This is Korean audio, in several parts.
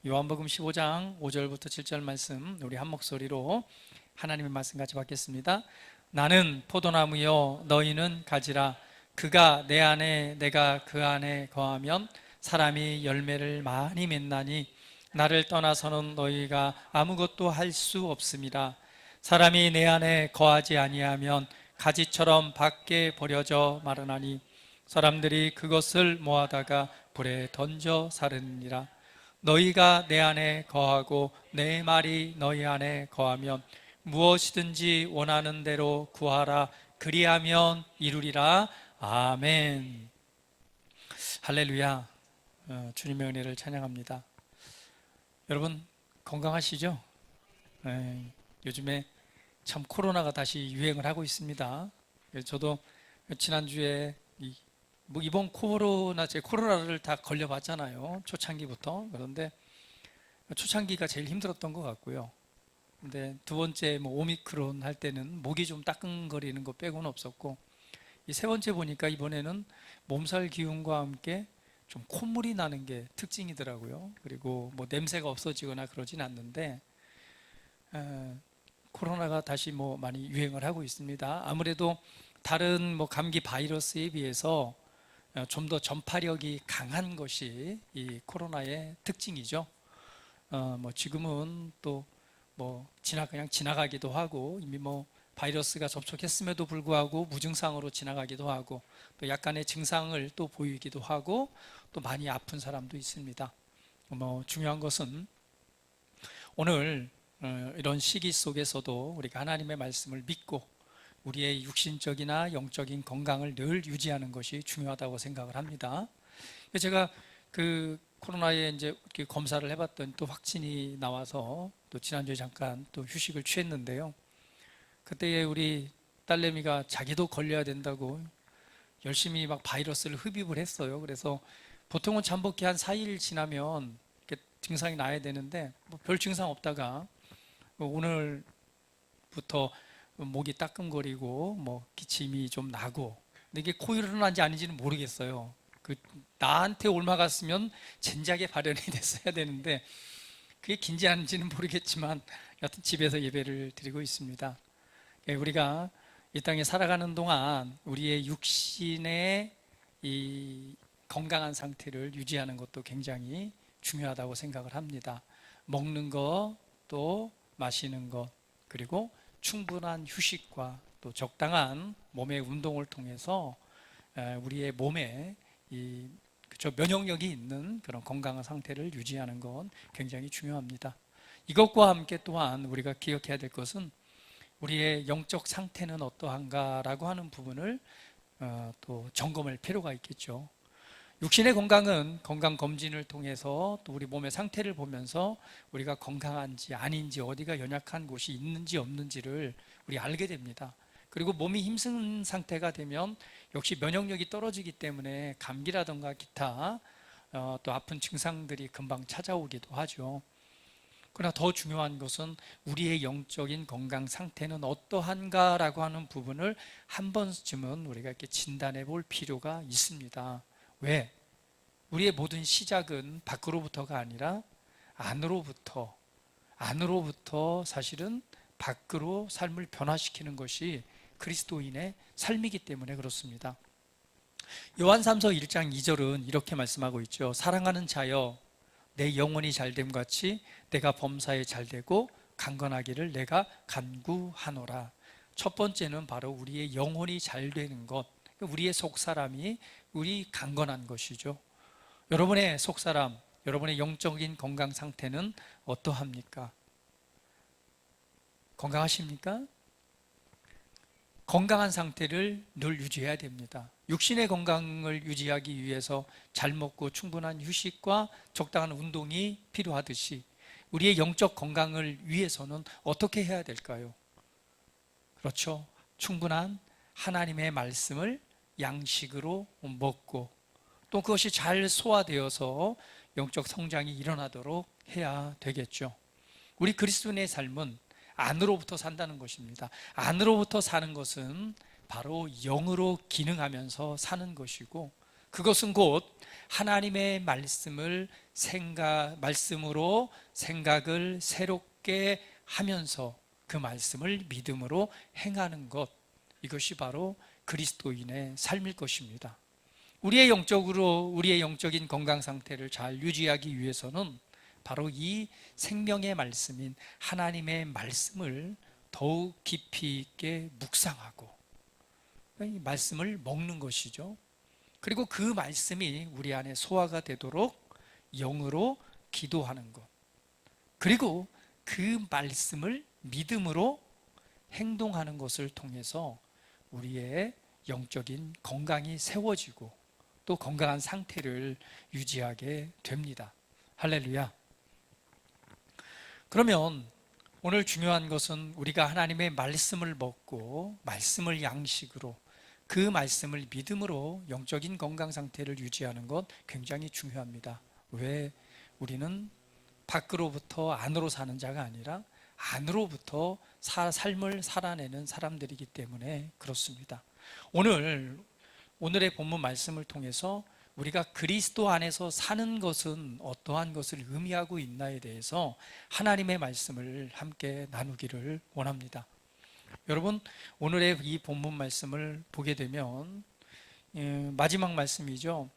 요한복음 15장 5절부터 7절 말씀 우리 한 목소리로 하나님의 말씀 같이 받겠습니다. 나는 포도나무요 너희는 가지라. 그가 내 안에 내가 그 안에 거하면 사람이 열매를 많이 맺나니 나를 떠나서는 너희가 아무것도 할 수 없음이라. 사람이 내 안에 거하지 아니하면 가지처럼 밖에 버려져 마르나니 사람들이 그것을 모아다가 불에 던져 사르니라. 너희가 내 안에 거하고 내 말이 너희 안에 거하면 무엇이든지 원하는 대로 구하라. 그리하면 이루리라. 아멘. 할렐루야. 주님의 은혜를 찬양합니다. 여러분 건강하시죠? 요즘에 참 코로나가 다시 유행을 하고 있습니다. 저도 지난주에 이번 코로나를 다 걸려봤잖아요. 초창기부터. 그런데 초창기가 제일 힘들었던 것 같고요. 근데 두 번째 오미크론 할 때는 목이 좀 따끔거리는 거 빼고는 없었고, 이 세 번째 보니까 이번에는 몸살 기운과 함께 좀 콧물이 나는 게 특징이더라고요. 그리고 냄새가 없어지거나 그러진 않는데 코로나가 다시 많이 유행을 하고 있습니다. 아무래도 다른 감기 바이러스에 비해서 좀 더 전파력이 강한 것이 이 코로나의 특징이죠. 지금은 또 그냥 지나가기도 하고, 이미 바이러스가 접촉했음에도 불구하고 무증상으로 지나가기도 하고, 또 약간의 증상을 또 보이기도 하고, 또 많이 아픈 사람도 있습니다. 중요한 것은 오늘 이런 시기 속에서도 우리가 하나님의 말씀을 믿고 우리의 육신적이나 영적인 건강을 늘 유지하는 것이 중요하다고 생각을 합니다. 제가 그 코로나에 이제 검사를 해봤더니 또 확진이 나와서 또 지난주에 잠깐 또 휴식을 취했는데요. 그때에 우리 딸내미가 자기도 걸려야 된다고 열심히 바이러스를 흡입을 했어요. 그래서 보통은 잠복기 한 4일 지나면 이렇게 증상이 나야 되는데 별 증상 없다가 오늘부터 목이 따끔거리고 기침이 좀 나고, 근데 이게 코로나인지 아닌지는 모르겠어요. 나한테 옮아갔으면 진작에 발현이 됐어야 되는데 그게 긴지 아닌지는 모르겠지만 여튼 집에서 예배를 드리고 있습니다. 우리가 이 땅에 살아가는 동안 우리의 육신의 이 건강한 상태를 유지하는 것도 굉장히 중요하다고 생각을 합니다. 먹는 것, 또 마시는 것, 그리고 충분한 휴식과 또 적당한 몸의 운동을 통해서 우리의 몸에 면역력이 있는 그런 건강한 상태를 유지하는 건 굉장히 중요합니다. 이것과 함께 또한 우리가 기억해야 될 것은 우리의 영적 상태는 어떠한가라고 하는 부분을 또 점검할 필요가 있겠죠. 육신의 건강은 건강검진을 통해서 또 우리 몸의 상태를 보면서 우리가 건강한지 아닌지, 어디가 연약한 곳이 있는지 없는지를 우리 알게 됩니다. 그리고 몸이 힘든 상태가 되면 역시 면역력이 떨어지기 때문에 감기라든가 기타 또 아픈 증상들이 금방 찾아오기도 하죠. 그러나 더 중요한 것은 우리의 영적인 건강 상태는 어떠한가라고 하는 부분을 한 번쯤은 우리가 이렇게 진단해 볼 필요가 있습니다. 왜? 우리의 모든 시작은 밖으로부터가 아니라 안으로부터 사실은 밖으로 삶을 변화시키는 것이 그리스도인의 삶이기 때문에 그렇습니다. 요한삼서 1장 2절은 이렇게 말씀하고 있죠. 사랑하는 자여, 내 영혼이 잘됨 같이 내가 범사에 잘되고 강건하기를 내가 간구하노라. 첫 번째는 바로 우리의 영혼이 잘되는 것, 우리의 속사람이 우리 강건한 것이죠. 여러분의 속사람, 여러분의 영적인 건강 상태는 어떠합니까? 건강하십니까? 건강한 상태를 늘 유지해야 됩니다. 육신의 건강을 유지하기 위해서 잘 먹고 충분한 휴식과 적당한 운동이 필요하듯이 우리의 영적 건강을 위해서는 어떻게 해야 될까요? 그렇죠. 충분한 하나님의 말씀을 양식으로 먹고 또 그것이 잘 소화되어서 영적 성장이 일어나도록 해야 되겠죠. 우리 그리스도인의 삶은 안으로부터 산다는 것입니다. 안으로부터 사는 것은 바로 영으로 기능하면서 사는 것이고, 그것은 곧 하나님의 말씀으로 생각을 새롭게 하면서 그 말씀을 믿음으로 행하는 것, 이것이 바로 그리스도인의 삶일 것입니다. 우리의 영적인 건강 상태를 잘 유지하기 위해서는 바로 이 생명의 말씀인 하나님의 말씀을 더욱 깊이 있게 묵상하고 이 말씀을 먹는 것이죠. 그리고 그 말씀이 우리 안에 소화가 되도록 영으로 기도하는 것, 그리고 그 말씀을 믿음으로 행동하는 것을 통해서 우리의 영적인 건강이 세워지고 또 건강한 상태를 유지하게 됩니다. 할렐루야. 그러면 오늘 중요한 것은 우리가 하나님의 말씀을 먹고 말씀을 양식으로 그 말씀을 믿음으로 영적인 건강 상태를 유지하는 것 굉장히 중요합니다. 왜? 우리는 밖으로부터 안으로 사는 자가 아니라 안으로부터 삶을 살아내는 사람들이기 때문에 그렇습니다. 오늘의 본문 말씀을 통해서 우리가 그리스도 안에서 사는 것은 어떠한 것을 의미하고 있나에 대해서 하나님의 말씀을 함께 나누기를 원합니다. 여러분, 오늘의 이 본문 말씀을 보게 되면 마지막 말씀이죠.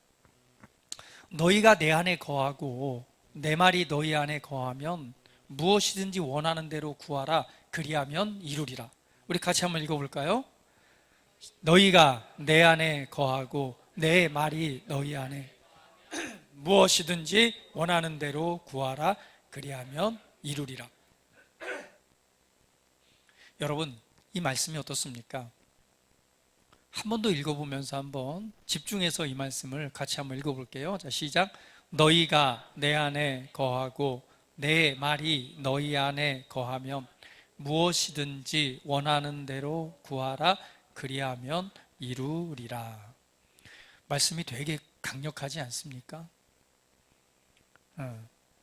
너희가 내 안에 거하고 내 말이 너희 안에 거하면 무엇이든지 원하는 대로 구하라. 그리하면 이루리라. 우리 같이 한번 읽어볼까요? 너희가 내 안에 거하고 내 말이 너희 안에 무엇이든지 원하는 대로 구하라. 그리하면 이루리라. 여러분, 이 말씀이 어떻습니까? 한 번 더 읽어보면서 한번 집중해서 이 말씀을 같이 한번 읽어볼게요. 자, 시작. 너희가 내 안에 거하고 내 말이 너희 안에 거하면 무엇이든지 원하는 대로 구하라. 그리하면 이루리라. 말씀이 되게 강력하지 않습니까?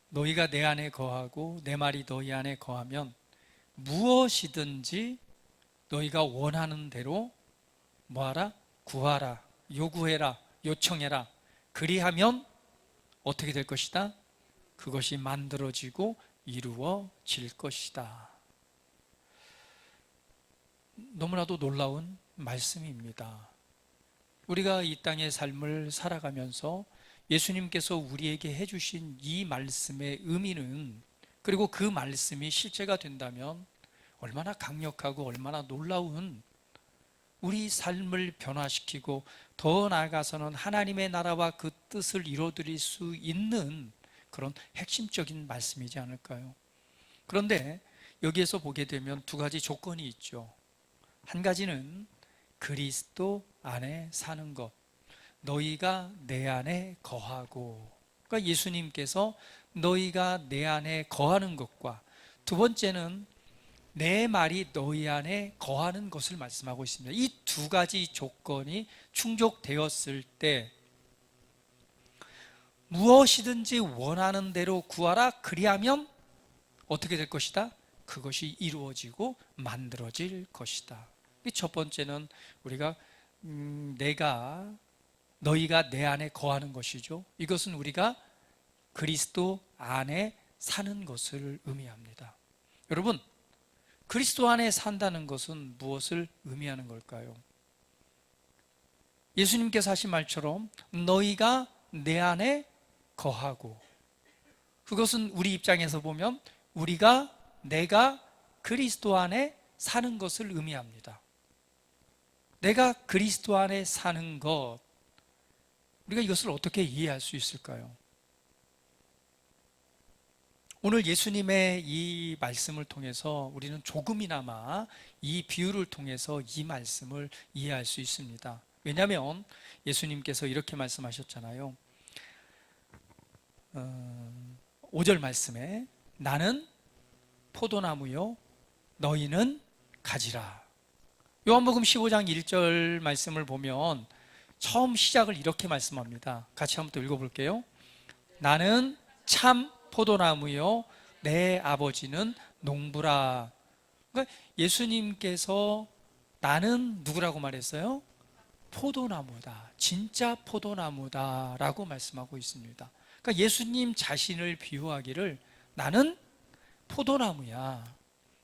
너희가 내 안에 거하고 내 말이 너희 안에 거하면 무엇이든지 너희가 원하는 대로 뭐하라? 구하라, 요구해라, 요청해라. 그리하면 어떻게 될 것이다? 그것이 만들어지고 이루어질 것이다. 너무나도 놀라운 말씀입니다. 우리가 이 땅의 삶을 살아가면서 예수님께서 우리에게 해주신 이 말씀의 의미는, 그리고 그 말씀이 실제가 된다면 얼마나 강력하고 얼마나 놀라운 우리 삶을 변화시키고 더 나아가서는 하나님의 나라와 그 뜻을 이루어드릴 수 있는 그런 핵심적인 말씀이지 않을까요? 그런데 여기에서 보게 되면 두 가지 조건이 있죠. 한 가지는 그리스도 안에 사는 것, 너희가 내 안에 거하고, 그러니까 예수님께서 너희가 내 안에 거하는 것과, 두 번째는 내 말이 너희 안에 거하는 것을 말씀하고 있습니다. 이 두 가지 조건이 충족되었을 때 무엇이든지 원하는 대로 구하라. 그리하면 어떻게 될 것이다? 그것이 이루어지고 만들어질 것이다. 이 첫 번째는 우리가 너희가 내 안에 거하는 것이죠. 이것은 우리가 그리스도 안에 사는 것을 의미합니다. 여러분, 그리스도 안에 산다는 것은 무엇을 의미하는 걸까요? 예수님께서 하신 말처럼 너희가 내 안에 거하고, 그것은 우리 입장에서 보면 내가 그리스도 안에 사는 것을 의미합니다. 내가 그리스도 안에 사는 것, 우리가 이것을 어떻게 이해할 수 있을까요? 오늘 예수님의 이 말씀을 통해서 우리는 조금이나마 이 비유를 통해서 이 말씀을 이해할 수 있습니다. 왜냐하면 예수님께서 이렇게 말씀하셨잖아요. 5절 말씀에 나는 포도나무요 너희는 가지라. 요한복음 15장 1절 말씀을 보면 처음 시작을 이렇게 말씀합니다. 같이 한번 또 읽어볼게요. 나는 참 포도나무요 내 아버지는 농부라. 그러니까 예수님께서 나는 누구라고 말했어요? 포도나무다, 진짜 포도나무다라고 말씀하고 있습니다. 그러니까 예수님 자신을 비유하기를 나는 포도나무야.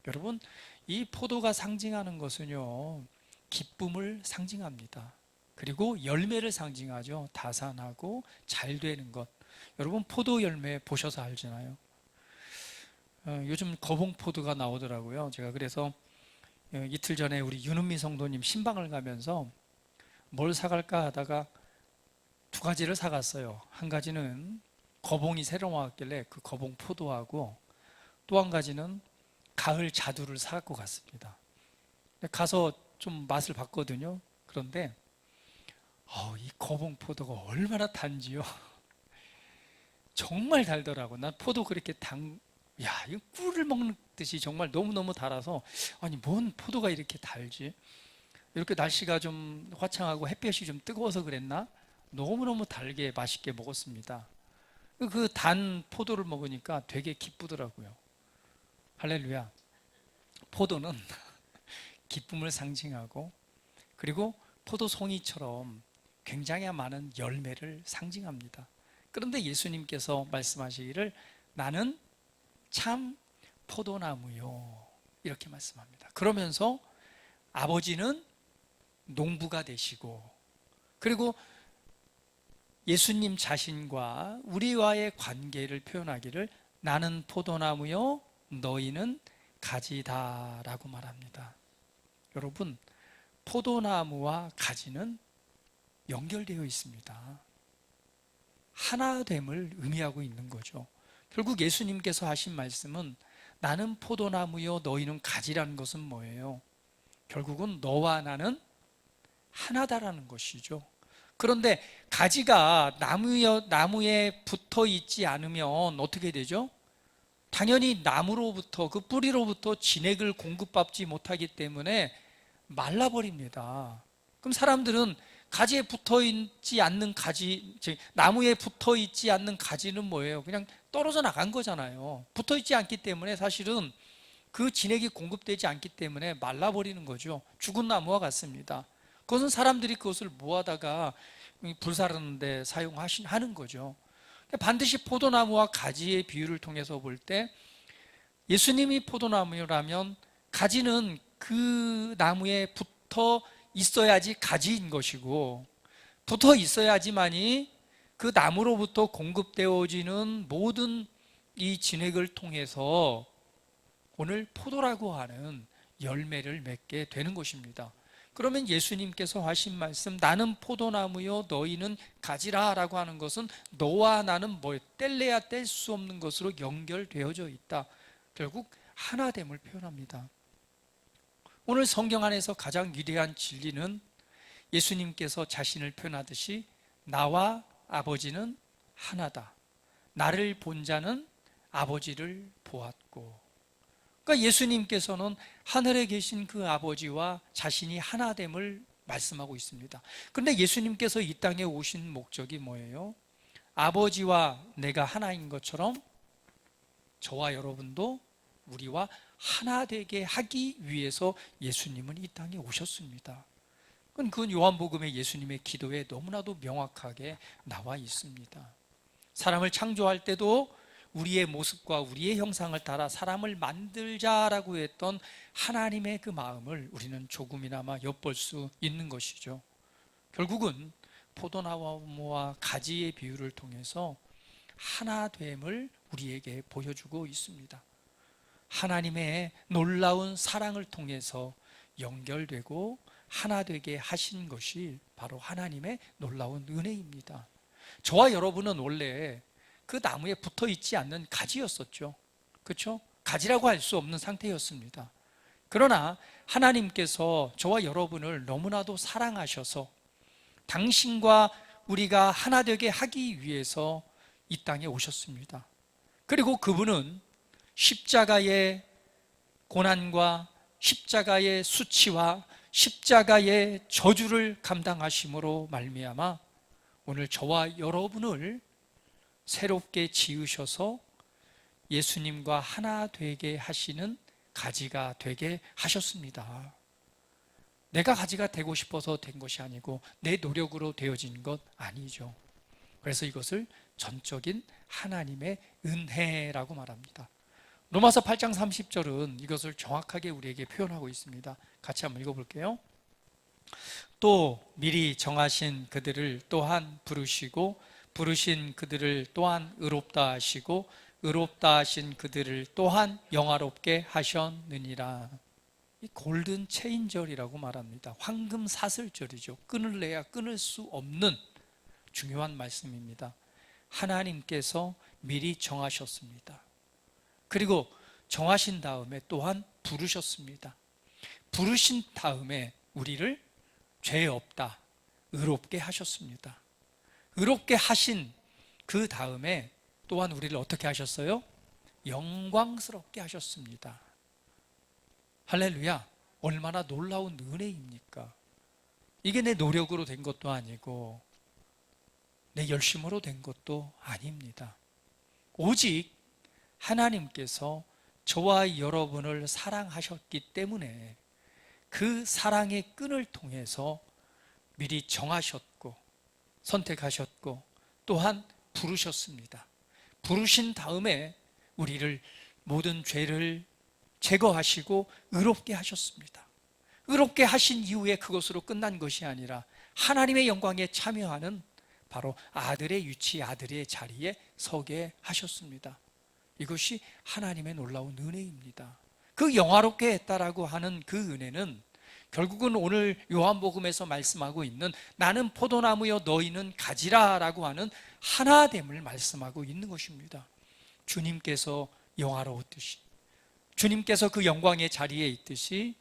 여러분, 이 포도가 상징하는 것은요, 기쁨을 상징합니다. 그리고 열매를 상징하죠. 다산하고 잘 되는 것. 여러분, 포도 열매 보셔서 알잖아요. 요즘 거봉포도가 나오더라고요. 제가 그래서 이틀 전에 우리 윤은미 성도님 신방을 가면서 뭘 사갈까 하다가 두 가지를 사갔어요. 한 가지는 거봉이 새로 나왔길래 그 거봉 포도하고, 또 한 가지는 가을 자두를 사갖고 갔습니다. 가서 좀 맛을 봤거든요. 그런데 이 거봉 포도가 얼마나 단지요. 정말 달더라고. 난 포도 그렇게 이거 꿀을 먹는 듯이 정말 너무너무 달아서, 아니 뭔 포도가 이렇게 달지? 이렇게 날씨가 좀 화창하고 햇볕이 좀 뜨거워서 그랬나? 너무너무 달게 맛있게 먹었습니다. 그 단 포도를 먹으니까 되게 기쁘더라고요. 할렐루야. 포도는 기쁨을 상징하고, 그리고 포도송이처럼 굉장히 많은 열매를 상징합니다. 그런데 예수님께서 말씀하시기를 나는 참 포도나무요, 이렇게 말씀합니다. 그러면서 아버지는 농부가 되시고, 그리고 예수님 자신과 우리와의 관계를 표현하기를 나는 포도나무요 너희는 가지다 라고 말합니다. 여러분, 포도나무와 가지는 연결되어 있습니다. 하나됨을 의미하고 있는 거죠. 결국 예수님께서 하신 말씀은 나는 포도나무요 너희는 가지라는 것은 뭐예요? 결국은 너와 나는 하나다라는 것이죠. 그런데 가지가 나무에 붙어 있지 않으면 어떻게 되죠? 당연히 나무로부터, 그 뿌리로부터 진액을 공급받지 못하기 때문에 말라버립니다. 그럼 사람들은 가지에 붙어 있지 않는 가지, 즉 나무에 붙어 있지 않는 가지는 뭐예요? 그냥 떨어져 나간 거잖아요. 붙어 있지 않기 때문에 사실은 그 진액이 공급되지 않기 때문에 말라버리는 거죠. 죽은 나무와 같습니다. 그것은 사람들이 그것을 모아다가 불사르는데 사용하는 거죠. 반드시 포도나무와 가지의 비유를 통해서 볼 때 예수님이 포도나무라면 가지는 그 나무에 붙어 있어야지 가지인 것이고, 붙어 있어야지만이 그 나무로부터 공급되어지는 모든 이 진액을 통해서 오늘 포도라고 하는 열매를 맺게 되는 것입니다. 그러면 예수님께서 하신 말씀 나는 포도나무요 너희는 가지라 라고 하는 것은 너와 나는 뗄래야 뗄 수 없는 것으로 연결되어져 있다. 결국 하나됨을 표현합니다. 오늘 성경 안에서 가장 위대한 진리는 예수님께서 자신을 표현하듯이 나와 아버지는 하나다. 나를 본 자는 아버지를 보았고. 그러니까 예수님께서는 하늘에 계신 그 아버지와 자신이 하나됨을 말씀하고 있습니다. 그런데 예수님께서 이 땅에 오신 목적이 뭐예요? 아버지와 내가 하나인 것처럼 저와 여러분도 우리와 하나 되게 하기 위해서 예수님은 이 땅에 오셨습니다. 그건 요한복음의 예수님의 기도에 너무나도 명확하게 나와 있습니다. 사람을 창조할 때도 우리의 모습과 우리의 형상을 따라 사람을 만들자라고 했던 하나님의 그 마음을 우리는 조금이나마 엿볼 수 있는 것이죠. 결국은 포도나무와 가지의 비유를 통해서 하나됨을 우리에게 보여주고 있습니다. 하나님의 놀라운 사랑을 통해서 연결되고 하나 되게 하신 것이 바로 하나님의 놀라운 은혜입니다. 저와 여러분은 원래 그 나무에 붙어 있지 않는 가지였었죠. 그렇죠? 가지라고 할 수 없는 상태였습니다. 그러나 하나님께서 저와 여러분을 너무나도 사랑하셔서 당신과 우리가 하나 되게 하기 위해서 이 땅에 오셨습니다. 그리고 그분은 십자가의 고난과 십자가의 수치와 십자가의 저주를 감당하심으로 말미암아 오늘 저와 여러분을 새롭게 지으셔서 예수님과 하나 되게 하시는 가지가 되게 하셨습니다. 내가 가지가 되고 싶어서 된 것이 아니고 내 노력으로 되어진 것 아니죠. 그래서 이것을 전적인 하나님의 은혜라고 말합니다. 로마서 8장 30절은 이것을 정확하게 우리에게 표현하고 있습니다. 같이 한번 읽어볼게요. 또 미리 정하신 그들을 또한 부르시고 부르신 그들을 또한 의롭다 하시고 의롭다 하신 그들을 또한 영화롭게 하셨느니라. 이 골든 체인절이라고 말합니다. 황금 사슬절이죠. 끊을래야 끊을 수 없는 중요한 말씀입니다. 하나님께서 미리 정하셨습니다. 그리고 정하신 다음에 또한 부르셨습니다. 부르신 다음에 우리를 죄 없다, 의롭게 하셨습니다. 의롭게 하신 그 다음에 또한 우리를 어떻게 하셨어요? 영광스럽게 하셨습니다. 할렐루야! 얼마나 놀라운 은혜입니까? 이게 내 노력으로 된 것도 아니고 내 열심으로 된 것도 아닙니다. 오직 하나님께서 저와 여러분을 사랑하셨기 때문에 그 사랑의 끈을 통해서 미리 정하셨고 선택하셨고 또한 부르셨습니다. 부르신 다음에 우리를 모든 죄를 제거하시고 의롭게 하셨습니다. 의롭게 하신 이후에 그것으로 끝난 것이 아니라 하나님의 영광에 참여하는 바로 아들의 위치, 아들의 자리에 서게 하셨습니다. 이것이 하나님의 놀라운 은혜입니다. 그 영화롭게 했다라고 하는 그 은혜는 결국은 오늘 요한복음에서 말씀하고 있는 나는 포도나무여 너희는 가지라 라고 하는 하나됨을 말씀하고 있는 것입니다. 주님께서 영화로웠듯이, 주님께서 그 영광의 자리에 있듯이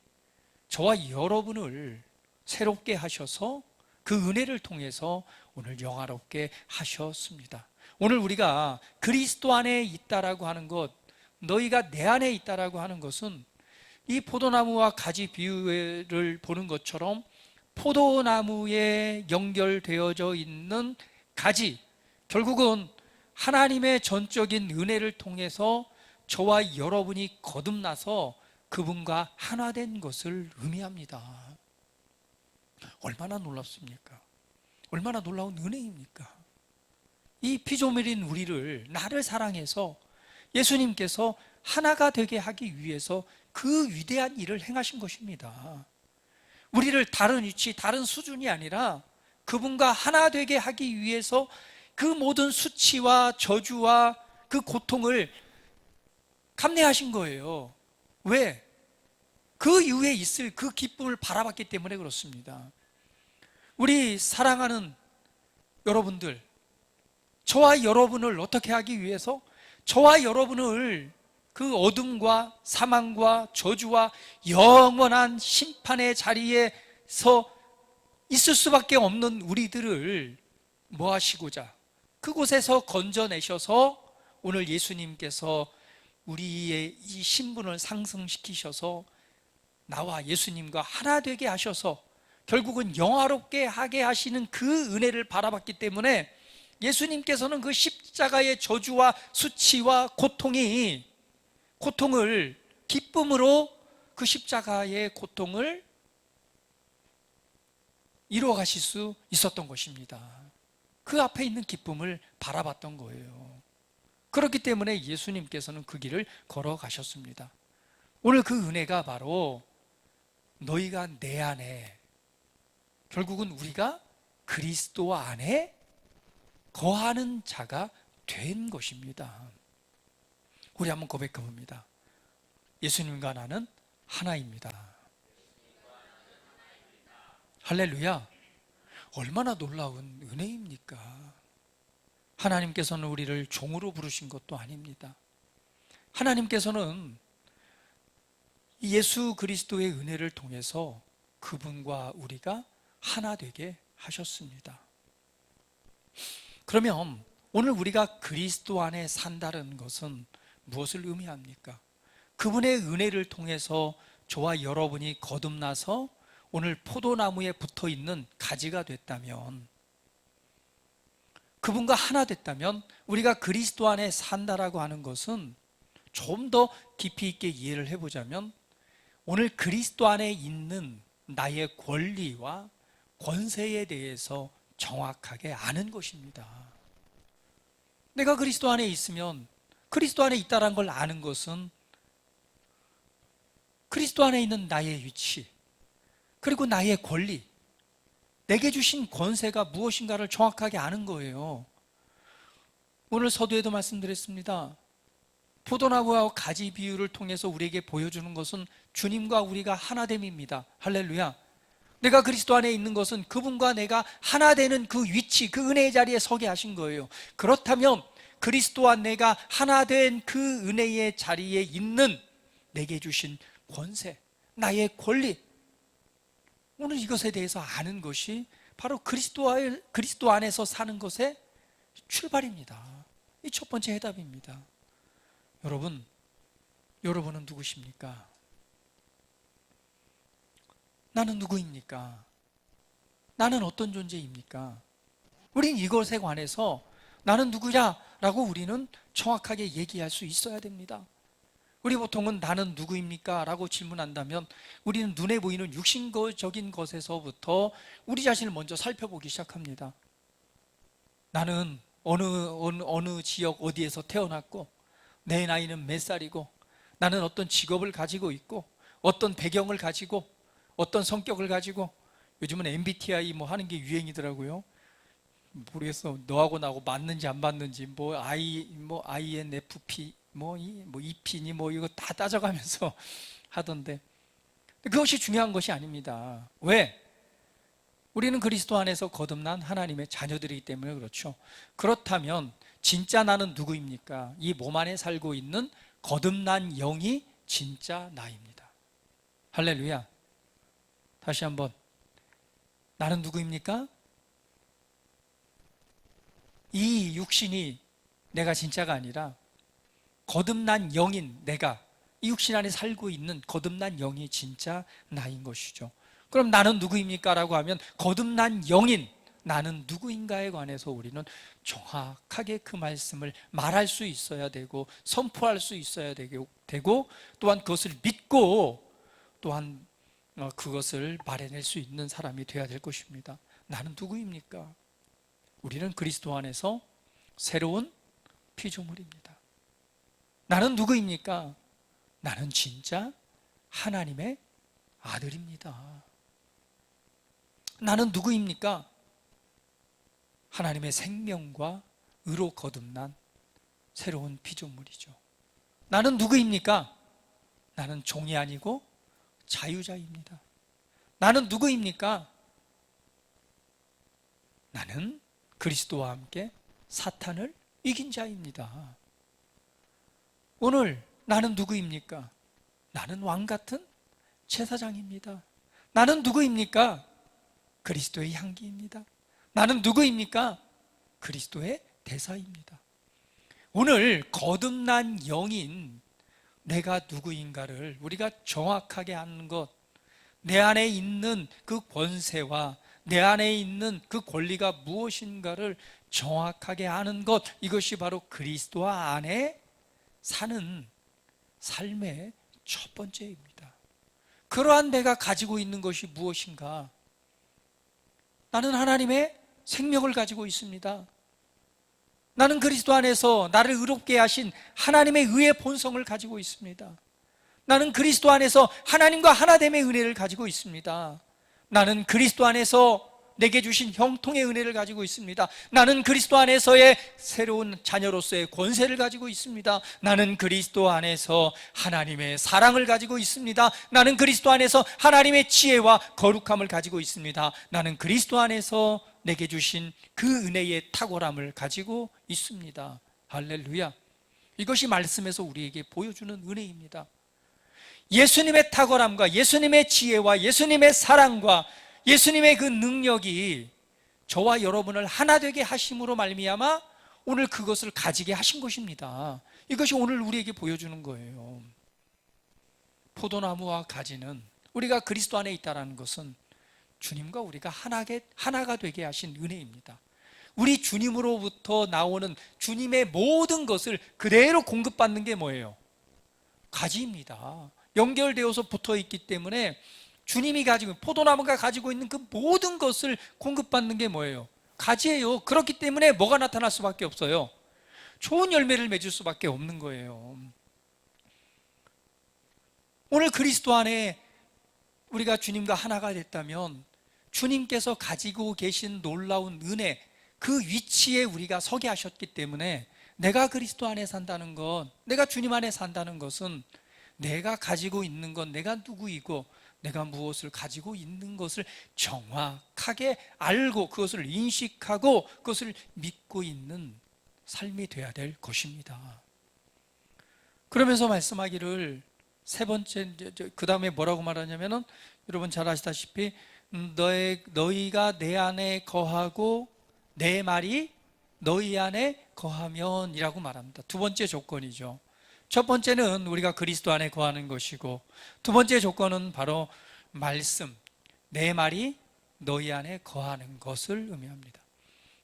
저와 여러분을 새롭게 하셔서 그 은혜를 통해서 오늘 영화롭게 하셨습니다. 오늘 우리가 그리스도 안에 있다라고 하는 것, 너희가 내 안에 있다라고 하는 것은 이 포도나무와 가지 비유를 보는 것처럼 포도나무에 연결되어져 있는 가지, 결국은 하나님의 전적인 은혜를 통해서 저와 여러분이 거듭나서 그분과 하나 된 것을 의미합니다. 얼마나 놀랍습니까? 얼마나 놀라운 은혜입니까? 이 피조물인 우리를, 나를 사랑해서 예수님께서 하나가 되게 하기 위해서 그 위대한 일을 행하신 것입니다. 우리를 다른 위치, 다른 수준이 아니라 그분과 하나 되게 하기 위해서 그 모든 수치와 저주와 그 고통을 감내하신 거예요. 왜? 그 이후에 있을 그 기쁨을 바라봤기 때문에 그렇습니다. 우리 사랑하는 여러분들, 저와 여러분을 어떻게 하기 위해서 저와 여러분을 그 어둠과 사망과 저주와 영원한 심판의 자리에서 있을 수밖에 없는 우리들을 뭐 하시고자 그곳에서 건져내셔서 오늘 예수님께서 우리의 이 신분을 상승시키셔서 나와 예수님과 하나 되게 하셔서 결국은 영화롭게 하게 하시는 그 은혜를 바라봤기 때문에 예수님께서는 그 십자가의 저주와 수치와 고통을 기쁨으로 그 십자가의 고통을 이루어 가실 수 있었던 것입니다. 그 앞에 있는 기쁨을 바라봤던 거예요. 그렇기 때문에 예수님께서는 그 길을 걸어가셨습니다. 오늘 그 은혜가 바로 너희가 내 안에, 결국은 우리가 그리스도 안에 거하는 자가 된 것입니다. 우리 한번 고백해 봅니다. 예수님과 나는 하나입니다. 할렐루야! 얼마나 놀라운 은혜입니까? 하나님께서는 우리를 종으로 부르신 것도 아닙니다. 하나님께서는 예수 그리스도의 은혜를 통해서 그분과 우리가 하나 되게 하셨습니다. 그러면 오늘 우리가 그리스도 안에 산다는 것은 무엇을 의미합니까? 그분의 은혜를 통해서 저와 여러분이 거듭나서 오늘 포도나무에 붙어 있는 가지가 됐다면, 그분과 하나 됐다면 우리가 그리스도 안에 산다라고 하는 것은 좀 더 깊이 있게 이해를 해보자면 오늘 그리스도 안에 있는 나의 권리와 권세에 대해서 정확하게 아는 것입니다. 내가 그리스도 안에 있으면, 그리스도 안에 있다는 걸 아는 것은 그리스도 안에 있는 나의 위치, 그리고 나의 권리, 내게 주신 권세가 무엇인가를 정확하게 아는 거예요. 오늘 서두에도 말씀드렸습니다. 포도나무와 가지 비유를 통해서 우리에게 보여주는 것은 주님과 우리가 하나됨입니다. 할렐루야. 내가 그리스도 안에 있는 것은 그분과 내가 하나 되는 그 위치, 그 은혜의 자리에 서게 하신 거예요. 그렇다면 그리스도와 내가 하나 된 그 은혜의 자리에 있는 내게 주신 권세, 나의 권리, 오늘 이것에 대해서 아는 것이 바로 그리스도 안에서 사는 것의 출발입니다. 이 첫 번째 해답입니다. 여러분은 누구십니까? 나는 누구입니까? 나는 어떤 존재입니까? 우린 이것에 관해서 나는 누구냐라고 우리는 정확하게 얘기할 수 있어야 됩니다. 우리 보통은 나는 누구입니까? 라고 질문한다면 우리는 눈에 보이는 육신적인 것에서부터 우리 자신을 먼저 살펴보기 시작합니다. 나는 어느 지역 어디에서 태어났고, 내 나이는 몇 살이고, 나는 어떤 직업을 가지고 있고, 어떤 배경을 가지고, 어떤 성격을 가지고, 요즘은 MBTI 뭐 하는 게 유행이더라고요. 모르겠어. 너하고 나하고 맞는지 안 맞는지, INFP, EP니 이거 다 따져가면서 하던데, 그것이 중요한 것이 아닙니다. 왜? 우리는 그리스도 안에서 거듭난 하나님의 자녀들이기 때문에 그렇죠. 그렇다면 진짜 나는 누구입니까? 이 몸 안에 살고 있는 거듭난 영이 진짜 나입니다. 할렐루야. 다시 한번, 나는 누구입니까? 이 육신이 내가 진짜가 아니라 거듭난 영인 내가, 이 육신 안에 살고 있는 거듭난 영이 진짜 나인 것이죠. 그럼 나는 누구입니까? 라고 하면 거듭난 영인 나는 누구인가에 관해서 우리는 정확하게 그 말씀을 말할 수 있어야 되고, 선포할 수 있어야 되고, 또한 그것을 믿고, 또한 그것을 말해낼 수 있는 사람이 되어야 될 것입니다. 나는 누구입니까? 우리는 그리스도 안에서 새로운 피조물입니다. 나는 누구입니까? 나는 진짜 하나님의 아들입니다. 나는 누구입니까? 하나님의 생명과 의로 거듭난 새로운 피조물이죠. 나는 누구입니까? 나는 종이 아니고 자유자입니다. 나는 누구입니까? 나는 그리스도와 함께 사탄을 이긴 자입니다. 오늘 나는 누구입니까? 나는 왕 같은 제사장입니다. 나는 누구입니까? 그리스도의 향기입니다. 나는 누구입니까? 그리스도의 대사입니다. 오늘 거듭난 영인 내가 누구인가를 우리가 정확하게 아는 것, 내 안에 있는 그 권세와 내 안에 있는 그 권리가 무엇인가를 정확하게 아는 것, 이것이 바로 그리스도와 안에 사는 삶의 첫 번째입니다. 그러한 내가 가지고 있는 것이 무엇인가? 나는 하나님의 생명을 가지고 있습니다. 나는 그리스도 안에서 나를 의롭게 하신 하나님의 의의 본성을 가지고 있습니다. 나는 그리스도 안에서 하나님과 하나됨의 은혜를 가지고 있습니다. 나는 그리스도 안에서 내게 주신 형통의 은혜를 가지고 있습니다. 나는 그리스도 안에서의 새로운 자녀로서의 권세를 가지고 있습니다. 나는 그리스도 안에서 하나님의 사랑을 가지고 있습니다. 나는 그리스도 안에서 하나님의 지혜와 거룩함을 가지고 있습니다. 나는 그리스도 안에서 내게 주신 그 은혜의 탁월함을 가지고 있습니다. 할렐루야. 이것이 말씀에서 우리에게 보여주는 은혜입니다. 예수님의 탁월함과 예수님의 지혜와 예수님의 사랑과 예수님의 그 능력이 저와 여러분을 하나 되게 하심으로 말미암아 오늘 그것을 가지게 하신 것입니다. 이것이 오늘 우리에게 보여주는 거예요. 포도나무와 가지는 우리가 그리스도 안에 있다는 것은 주님과 우리가 하나가 되게 하신 은혜입니다. 우리 주님으로부터 나오는 주님의 모든 것을 그대로 공급받는 게 뭐예요? 가지입니다. 연결되어서 붙어 있기 때문에 주님이 가지고 포도나무가 가지고 있는 그 모든 것을 공급받는 게 뭐예요? 가지예요. 그렇기 때문에 뭐가 나타날 수밖에 없어요? 좋은 열매를 맺을 수밖에 없는 거예요. 오늘 그리스도 안에 우리가 주님과 하나가 됐다면 주님께서 가지고 계신 놀라운 은혜, 그 위치에 우리가 서게 하셨기 때문에 내가 그리스도 안에 산다는 것, 내가 주님 안에 산다는 것은 내가 가지고 있는 것, 내가 누구이고 내가 무엇을 가지고 있는 것을 정확하게 알고 그것을 인식하고 그것을 믿고 있는 삶이 돼야 될 것입니다. 그러면서 말씀하기를 세 번째, 그 다음에 뭐라고 말하냐면은 여러분 잘 아시다시피 너희가 내 안에 거하고 내 말이 너희 안에 거하면 이라고 말합니다. 두 번째 조건이죠. 첫 번째는 우리가 그리스도 안에 거하는 것이고, 두 번째 조건은 바로 말씀, 내 말이 너희 안에 거하는 것을 의미합니다.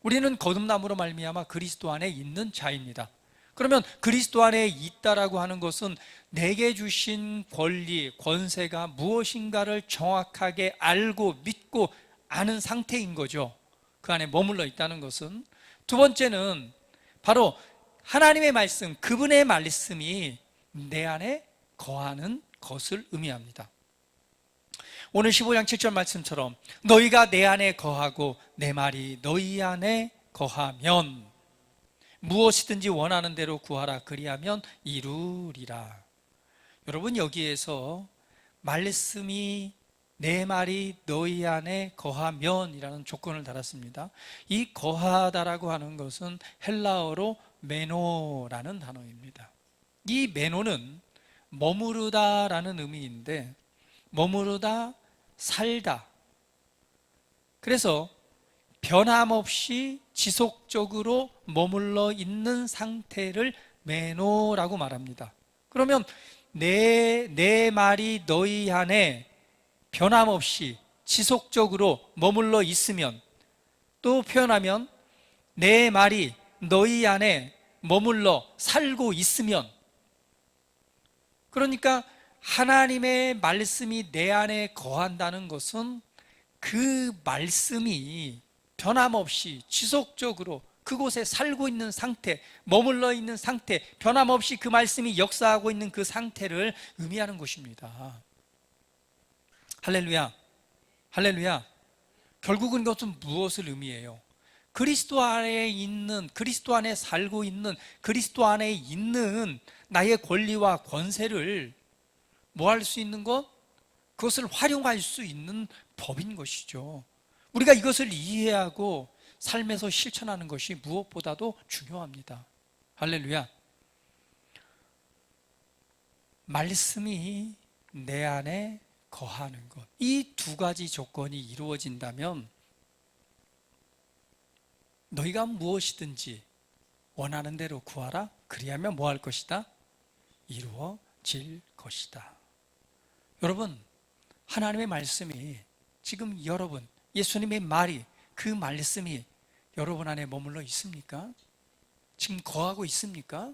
우리는 거듭남으로 말미암아 그리스도 안에 있는 자입니다. 그러면 그리스도 안에 있다라고 하는 것은 내게 주신 권리, 권세가 무엇인가를 정확하게 알고 믿고 아는 상태인 거죠. 그 안에 머물러 있다는 것은. 두 번째는 바로 하나님의 말씀, 그분의 말씀이 내 안에 거하는 것을 의미합니다. 오늘 15장 7절 말씀처럼 너희가 내 안에 거하고 내 말이 너희 안에 거하면 무엇이든지 원하는 대로 구하라, 그리하면 이루리라. 여러분, 여기에서 말씀이 내 말이 너희 안에 거하면 이라는 조건을 달았습니다. 이 거하다라고 하는 것은 헬라어로 메노라는 단어입니다. 이 메노는 머무르다라는 의미인데, 머무르다, 살다. 그래서 변함없이 지속적으로 머물러 있는 상태를 메노라고 말합니다. 그러면 내 말이 너희 안에 변함없이 지속적으로 머물러 있으면, 또 표현하면 내 말이 너희 안에 머물러 살고 있으면, 그러니까 하나님의 말씀이 내 안에 거한다는 것은 그 말씀이 변함없이 지속적으로 그곳에 살고 있는 상태, 머물러 있는 상태, 변함없이 그 말씀이 역사하고 있는 그 상태를 의미하는 것입니다. 할렐루야, 할렐루야. 결국은 그것은 무엇을 의미해요? 그리스도 안에 있는, 그리스도 안에 살고 있는, 그리스도 안에 있는 나의 권리와 권세를 뭐 할 수 있는 것? 그것을 활용할 수 있는 법인 것이죠. 우리가 이것을 이해하고 삶에서 실천하는 것이 무엇보다도 중요합니다. 할렐루야. 말씀이 내 안에 거하는 것, 이 두 가지 조건이 이루어진다면 너희가 무엇이든지 원하는 대로 구하라, 그리하면 뭐 할 것이다? 이루어질 것이다. 여러분, 하나님의 말씀이 지금 여러분, 예수님의 말이, 그 말씀이 여러분 안에 머물러 있습니까? 지금 거하고 있습니까?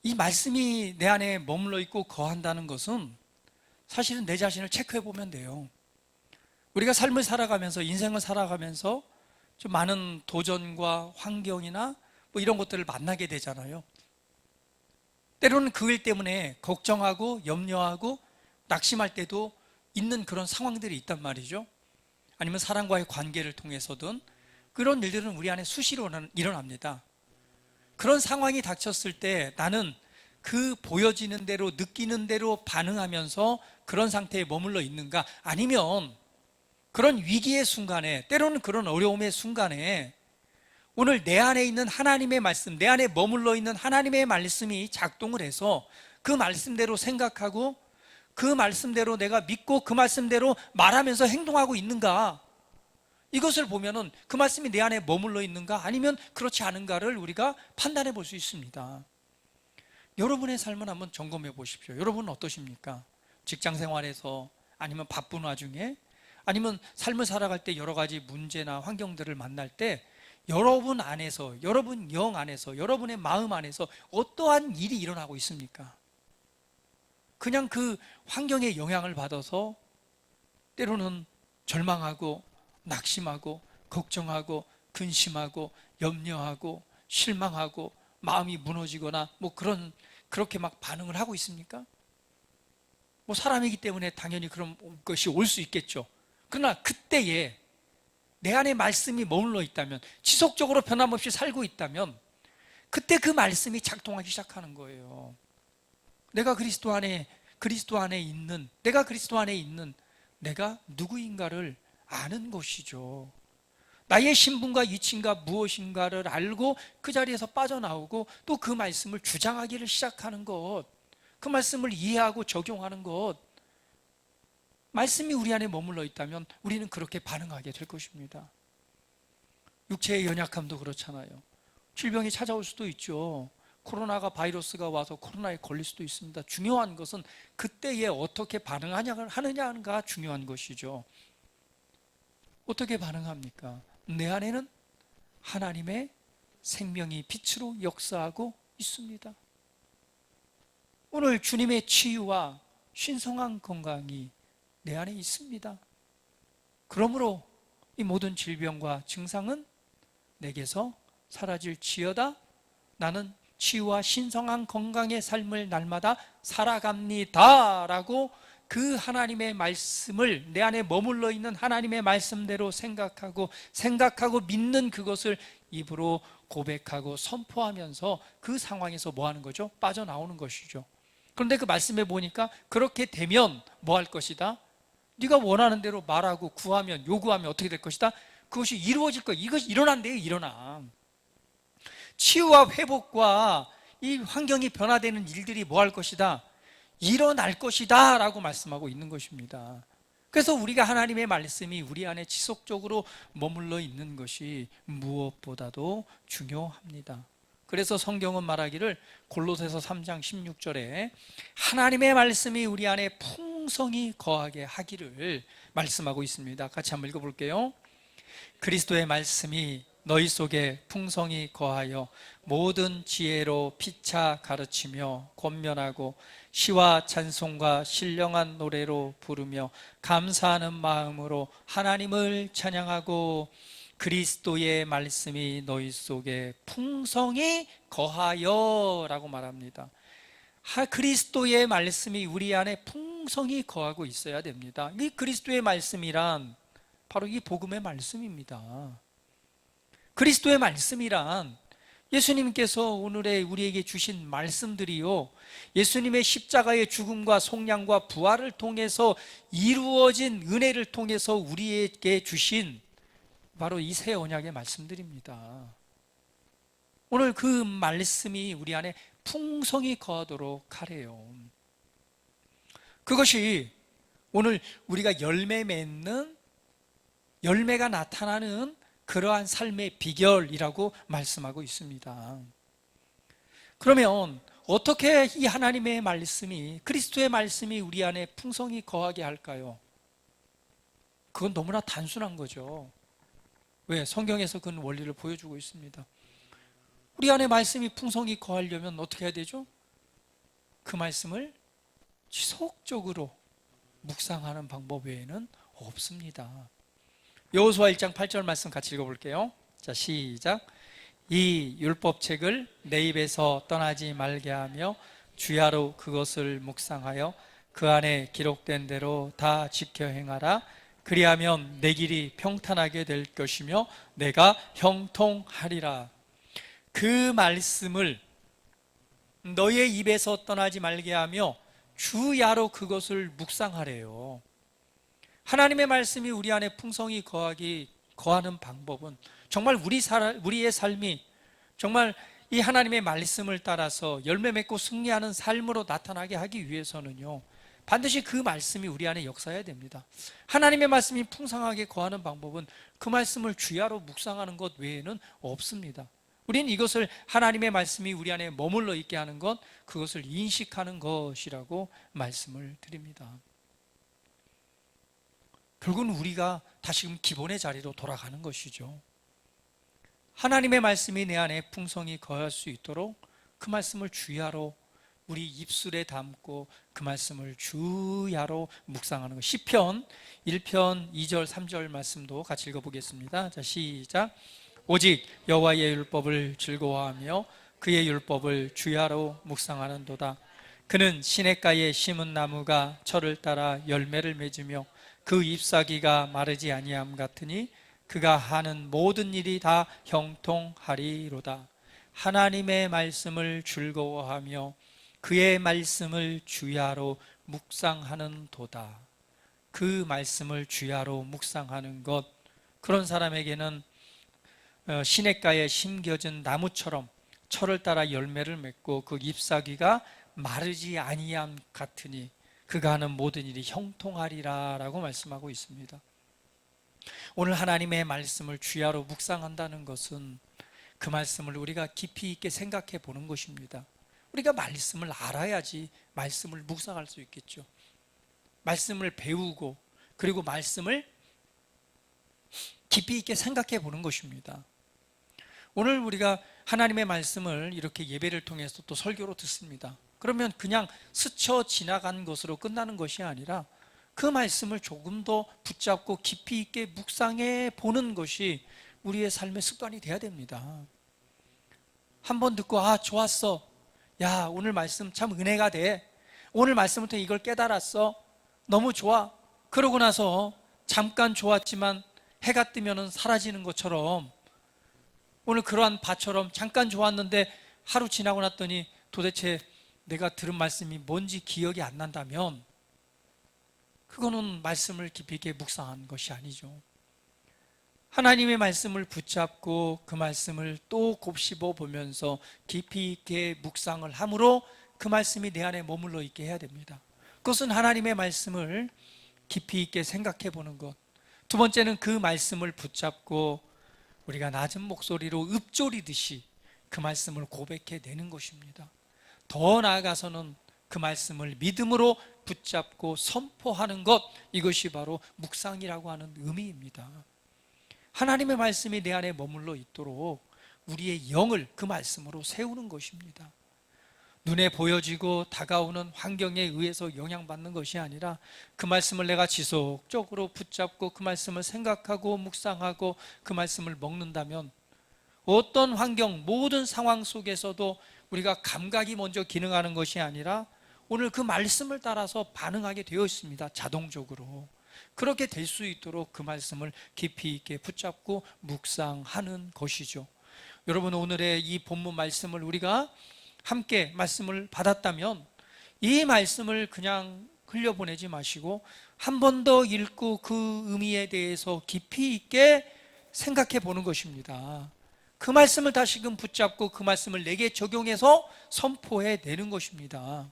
이 말씀이 내 안에 머물러 있고 거한다는 것은 사실은 내 자신을 체크해 보면 돼요. 우리가 삶을 살아가면서, 인생을 살아가면서 좀 많은 도전과 환경이나 뭐 이런 것들을 만나게 되잖아요. 때로는 그일 때문에 걱정하고 염려하고 낙심할 때도 있는 그런 상황들이 있단 말이죠. 아니면 사람과의 관계를 통해서든 그런 일들은 우리 안에 수시로 일어납니다. 그런 상황이 닥쳤을 때 나는 그 보여지는 대로, 느끼는 대로 반응하면서 그런 상태에 머물러 있는가? 아니면 그런 위기의 순간에, 때로는 그런 어려움의 순간에 오늘 내 안에 있는 하나님의 말씀, 내 안에 머물러 있는 하나님의 말씀이 작동을 해서 그 말씀대로 생각하고 그 말씀대로 내가 믿고 그 말씀대로 말하면서 행동하고 있는가? 이것을 보면은 그 말씀이 내 안에 머물러 있는가 아니면 그렇지 않은가를 우리가 판단해 볼 수 있습니다. 여러분의 삶을 한번 점검해 보십시오. 여러분은 어떠십니까? 직장 생활에서, 아니면 바쁜 와중에, 아니면 삶을 살아갈 때 여러 가지 문제나 환경들을 만날 때 여러분 안에서, 여러분 영 안에서, 여러분의 마음 안에서 어떠한 일이 일어나고 있습니까? 그냥 그 환경에 영향을 받아서 때로는 절망하고 낙심하고 걱정하고 근심하고 염려하고 실망하고 마음이 무너지거나 그렇게 막 반응을 하고 있습니까? 사람이기 때문에 당연히 그런 것이 올 수 있겠죠. 그러나 그때에 내 안에 말씀이 머물러 있다면, 지속적으로 변함없이 살고 있다면, 그때 그 말씀이 작동하기 시작하는 거예요. 내가 그리스도 안에 있는 내가 누구인가를 아는 것이죠. 나의 신분과 위치가 무엇인가를 알고 그 자리에서 빠져나오고 또 그 말씀을 주장하기를 시작하는 것, 그 말씀을 이해하고 적용하는 것, 말씀이 우리 안에 머물러 있다면 우리는 그렇게 반응하게 될 것입니다. 육체의 연약함도 그렇잖아요. 질병이 찾아올 수도 있죠. 바이러스가 와서 코로나에 걸릴 수도 있습니다. 중요한 것은 그때에 어떻게 하느냐가 중요한 것이죠. 어떻게 반응합니까? 내 안에는 하나님의 생명이 빛으로 역사하고 있습니다. 오늘 주님의 치유와 신성한 건강이 내 안에 있습니다. 그러므로 이 모든 질병과 증상은 내게서 사라질지어다. 나는 치유와 신성한 건강의 삶을 날마다 살아갑니다 라고 그 하나님의 말씀을, 내 안에 머물러 있는 하나님의 말씀대로 생각하고 믿는 그것을 입으로 고백하고 선포하면서 그 상황에서 뭐 하는 거죠? 빠져나오는 것이죠. 그런데 그 말씀에 보니까 그렇게 되면 뭐 할 것이다? 네가 원하는 대로 말하고 구하면, 요구하면 어떻게 될 것이다? 그것이 이루어질 거야. 이것이 일어난대요. 일어나. 치유와 회복과 이 환경이 변화되는 일들이 뭐 할 것이다? 일어날 것이다 라고 말씀하고 있는 것입니다. 그래서 우리가 하나님의 말씀이 우리 안에 지속적으로 머물러 있는 것이 무엇보다도 중요합니다. 그래서 성경은 말하기를, 골로새서 3장 16절에 하나님의 말씀이 우리 안에 풍성히 거하게 하기를 말씀하고 있습니다. 같이 한번 읽어볼게요. 그리스도의 말씀이 너희 속에 풍성히 거하여 모든 지혜로 피차 가르치며 권면하고 시와 찬송과 신령한 노래로 부르며 감사하는 마음으로 하나님을 찬양하고, 그리스도의 말씀이 너희 속에 풍성히 거하여 라고 말합니다. 그리스도의 말씀이 우리 안에 풍성히 거하고 있어야 됩니다. 이 그리스도의 말씀이란 바로 이 복음의 말씀입니다. 그리스도의 말씀이란 예수님께서 오늘의 우리에게 주신 말씀들이요, 예수님의 십자가의 죽음과 속량과 부활을 통해서 이루어진 은혜를 통해서 우리에게 주신 바로 이 새 언약의 말씀들입니다. 오늘 그 말씀이 우리 안에 풍성히 거하도록 하래요. 그것이 오늘 우리가 열매가 나타나는 그러한 삶의 비결이라고 말씀하고 있습니다. 그러면 어떻게 이 하나님의 말씀이, 그리스도의 말씀이 우리 안에 풍성히 거하게 할까요? 그건 너무나 단순한 거죠. 왜? 성경에서 그 원리를 보여주고 있습니다. 우리 안에 말씀이 풍성히 거하려면 어떻게 해야 되죠? 그 말씀을 지속적으로 묵상하는 방법 외에는 없습니다. 여호수아 1장 8절 말씀 같이 읽어볼게요. 자, 시작. 이 율법책을 내 입에서 떠나지 말게 하며 주야로 그것을 묵상하여 그 안에 기록된 대로 다 지켜 행하라. 그리하면 내 길이 평탄하게 될 것이며 내가 형통하리라. 그 말씀을 너의 입에서 떠나지 말게 하며 주야로 그것을 묵상하래요. 하나님의 말씀이 우리 안에 풍성히 거하는 방법은 정말 우리의 삶이 정말 이 하나님의 말씀을 따라서 열매 맺고 승리하는 삶으로 나타나게 하기 위해서는요, 반드시 그 말씀이 우리 안에 역사해야 됩니다. 하나님의 말씀이 풍성하게 거하는 방법은 그 말씀을 주야로 묵상하는 것 외에는 없습니다. 우리는 이것을, 하나님의 말씀이 우리 안에 머물러 있게 하는 것, 그것을 인식하는 것이라고 말씀을 드립니다. 결국은 우리가 다시금 기본의 자리로 돌아가는 것이죠. 하나님의 말씀이 내 안에 풍성히 거할 수 있도록 그 말씀을 주야로 우리 입술에 담고 그 말씀을 주야로 묵상하는 것. 시편 1편 2절 3절 말씀도 같이 읽어보겠습니다. 자, 시작. 오직 여호와의 율법을 즐거워하며 그의 율법을 주야로 묵상하는도다. 그는 시냇가에 심은 나무가 철을 따라 열매를 맺으며 그 잎사귀가 마르지 아니함 같으니 그가 하는 모든 일이 다 형통하리로다. 하나님의 말씀을 즐거워하며 그의 말씀을 주야로 묵상하는 도다. 그 말씀을 주야로 묵상하는 것, 그런 사람에게는 시냇가에 심겨진 나무처럼 철을 따라 열매를 맺고 그 잎사귀가 마르지 아니함 같으니 그가 하는 모든 일이 형통하리라 라고 말씀하고 있습니다. 오늘 하나님의 말씀을 주야로 묵상한다는 것은 그 말씀을 우리가 깊이 있게 생각해 보는 것입니다. 우리가 말씀을 알아야지 말씀을 묵상할 수 있겠죠. 말씀을 배우고 그리고 말씀을 깊이 있게 생각해 보는 것입니다. 오늘 우리가 하나님의 말씀을 이렇게 예배를 통해서 또 설교로 듣습니다. 그러면 그냥 스쳐 지나간 것으로 끝나는 것이 아니라 그 말씀을 조금 더 붙잡고 깊이 있게 묵상해 보는 것이 우리의 삶의 습관이 돼야 됩니다. 한 번 듣고 좋았어. 야, 오늘 말씀 참 은혜가 돼. 오늘 말씀부터 이걸 깨달았어. 너무 좋아. 그러고 나서 잠깐 좋았지만 해가 뜨면 사라지는 것처럼 오늘 그러한 밭처럼 잠깐 좋았는데 하루 지나고 났더니 도대체 내가 들은 말씀이 뭔지 기억이 안 난다면 그거는 말씀을 깊이 있게 묵상한 것이 아니죠. 하나님의 말씀을 붙잡고 그 말씀을 또 곱씹어 보면서 깊이 있게 묵상을 함으로 그 말씀이 내 안에 머물러 있게 해야 됩니다. 그것은 하나님의 말씀을 깊이 있게 생각해 보는 것. 두 번째는 그 말씀을 붙잡고 우리가 낮은 목소리로 읊조리듯이 그 말씀을 고백해 내는 것입니다. 더 나아가서는 그 말씀을 믿음으로 붙잡고 선포하는 것, 이것이 바로 묵상이라고 하는 의미입니다. 하나님의 말씀이 내 안에 머물러 있도록 우리의 영을 그 말씀으로 세우는 것입니다. 눈에 보여지고 다가오는 환경에 의해서 영향받는 것이 아니라 그 말씀을 내가 지속적으로 붙잡고 그 말씀을 생각하고 묵상하고 그 말씀을 먹는다면 어떤 환경, 모든 상황 속에서도 우리가 감각이 먼저 기능하는 것이 아니라 오늘 그 말씀을 따라서 반응하게 되어 있습니다. 자동적으로. 그렇게 될 수 있도록 그 말씀을 깊이 있게 붙잡고 묵상하는 것이죠. 여러분, 오늘의 이 본문 말씀을 우리가 함께 말씀을 받았다면 이 말씀을 그냥 흘려보내지 마시고 한 번 더 읽고 그 의미에 대해서 깊이 있게 생각해 보는 것입니다. 그 말씀을 다시금 붙잡고 그 말씀을 내게 적용해서 선포해 내는 것입니다.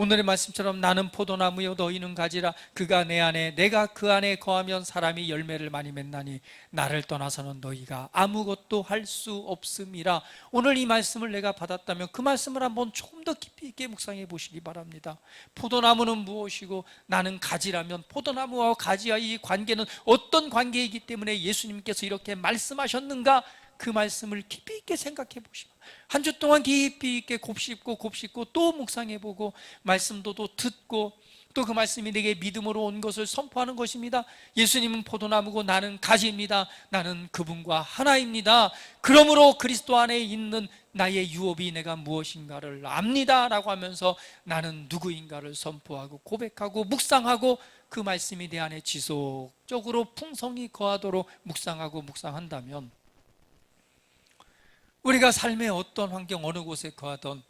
오늘의 말씀처럼 나는 포도나무요 너희는 가지라. 그가 내 안에 내가 그 안에 거하면 사람이 열매를 많이 맺나니 나를 떠나서는 너희가 아무것도 할 수 없음이라. 오늘 이 말씀을 내가 받았다면 그 말씀을 한번 조금 더 깊이 있게 묵상해 보시기 바랍니다. 포도나무는 무엇이고 나는 가지라면 포도나무와 가지와의 이 관계는 어떤 관계이기 때문에 예수님께서 이렇게 말씀하셨는가, 그 말씀을 깊이 있게 생각해 보시고 한 주 동안 깊이 있게 곱씹고 또 묵상해보고 말씀도 또 듣고 또 그 말씀이 내게 믿음으로 온 것을 선포하는 것입니다. 예수님은 포도나무고 나는 가지입니다. 나는 그분과 하나입니다. 그러므로 그리스도 안에 있는 나의 유업이 내가 무엇인가를 압니다 라고 하면서 나는 누구인가를 선포하고 고백하고 묵상하고 그 말씀이 내 안에 지속적으로 풍성히 거하도록 묵상한다면 우리가 삶의 어떤 환경 어느 곳에 거하던